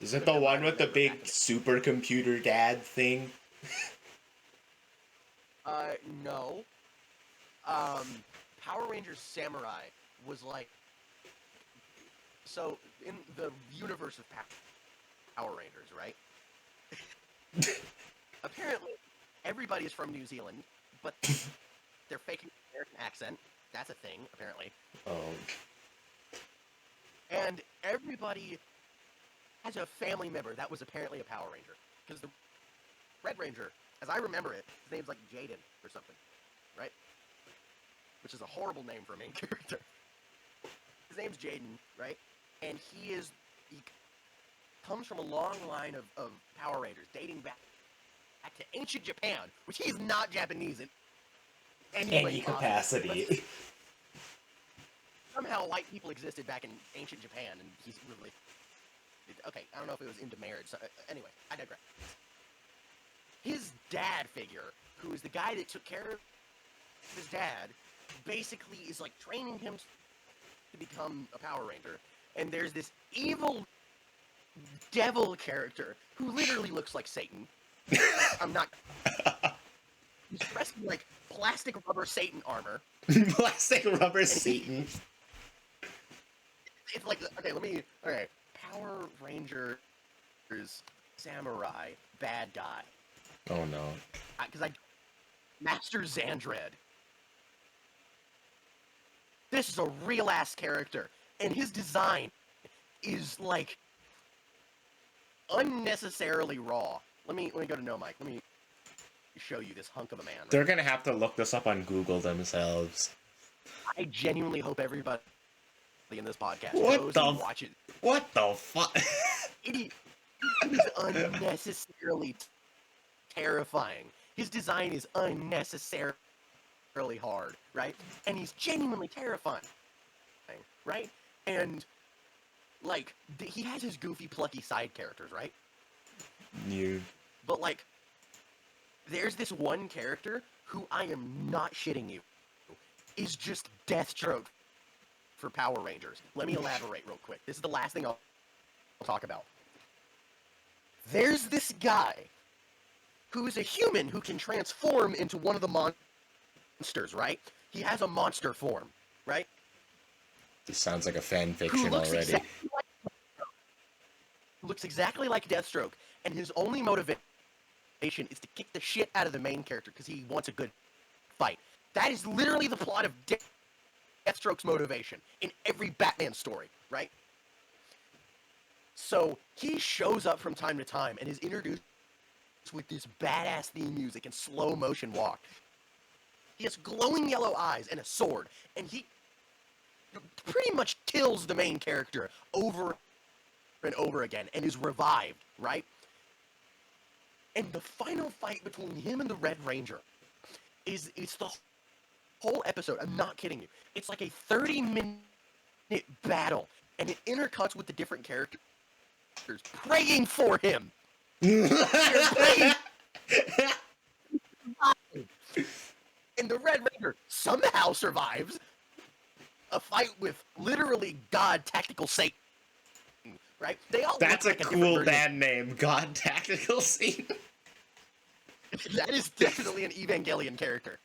Is it the one with the big supercomputer dad thing? No. Power Rangers Samurai was like, so in the universe of Power Rangers, right? Apparently, everybody is from New Zealand, but they're faking an American accent. That's a thing, apparently. Oh. And everybody has a family member that was apparently a Power Ranger. Because the Red Ranger, as I remember it, his name's like Jaden or something, right? Which is a horrible name for a main character. His name's Jaden, right? And he comes from a long line of Power Rangers dating back to ancient Japan, which he is not Japanese in Any capacity. Somehow white people existed back in ancient Japan, and he's really... Okay, I don't know if it was into marriage. So, anyway, I digress. His dad figure, who is the guy that took care of his dad, basically is like training him to become a Power Ranger. And there's this evil devil character who literally looks like Satan. I'm not... He's dressed in like plastic rubber Satan armor. Plastic rubber Satan. It's like, okay, okay, Power Rangers Samurai bad guy. Oh no. Because Master Xandred. This is a real ass character, and his design is like unnecessarily raw. Let me go to No Mike. Let me show you this hunk of a man. Right? They're gonna have to look this up on Google themselves. I genuinely hope everybody in this podcast What goes and watches. What the fuck? It is unnecessarily terrifying. His design is unnecessarily hard, right? And he's genuinely terrifying, right? And like he has his goofy, plucky side characters, right? But like, there's this one character who, I am not shitting you, is just Deathstroke for Power Rangers. Let me elaborate real quick. This is the last thing I'll talk about. There's this guy who is a human who can transform into one of the monsters, right? He has a monster form, right? This sounds like a fan fiction already. Looks exactly like Deathstroke, and his only motivation is to kick the shit out of the main character because he wants a good fight. That is literally the plot of Deathstroke's motivation in every Batman story, right? So he shows up from time to time and is introduced with this badass theme music and slow motion walk. He has glowing yellow eyes and a sword, and he pretty much kills the main character over and over again and is revived, right? And the final fight between him and the Red Ranger it's the whole episode. I'm not kidding you. It's like a 30-minute battle, and it intercuts with the different characters praying for him. Praying. And the Red Ranger somehow survives a fight with literally God Tactical Satan, right? They all That's a look like a different cool version band name. God Tactical Scene. that is definitely an Evangelion character.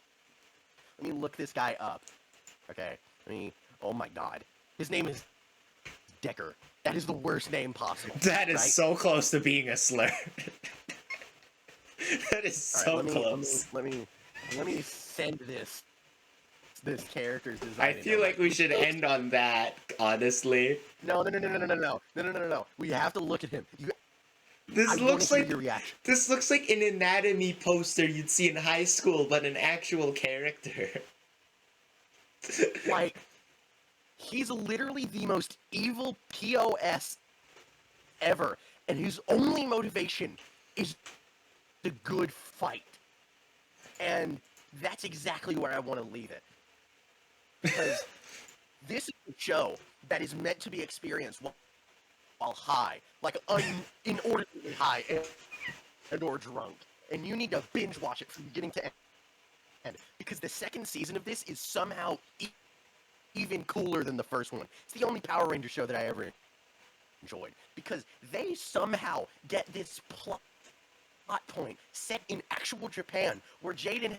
Let me look this guy up. Okay. Oh my god. His name is Decker. That is the worst name possible. That is right? so close to being a slur. That is All right, so close. let me send this character's I design. feel like we should end on that, honestly. No. We have to look at him. I This want to looks hear like your reaction. this looks like an anatomy poster you'd see in high school, but an actual character. Like, he's literally the most evil POS ever, and his only motivation is the good fight. And that's exactly where I want to leave it. Because this is a show that is meant to be experienced while high, like inordinately high and or drunk. And you need to binge watch it from beginning to end. Because the second season of this is somehow even cooler than the first one. It's the only Power Ranger show that I ever enjoyed. Because they somehow get this plot point set in actual Japan, where Jaden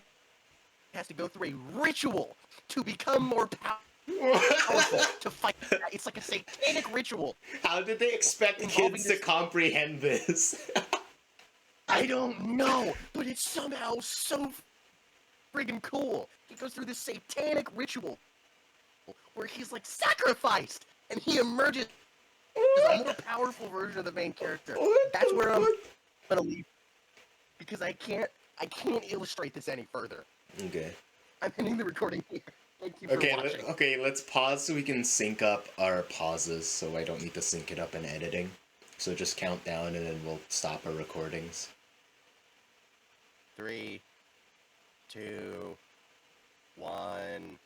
has to go through a ritual to become more powerful to fight. It's like a satanic ritual. How did they expect kids to comprehend this? I don't know, but it's somehow so friggin' cool. He goes through this satanic ritual where he's like sacrificed, and he emerges as a more powerful version of the main character. That's where I'm gonna leave, because I can't illustrate this any further. Okay. I'm ending the recording here. Thank you for watching. Okay, let's pause so we can sync up our pauses, so I don't need to sync it up in editing. So just count down and then we'll stop our recordings. 3, 2, 1.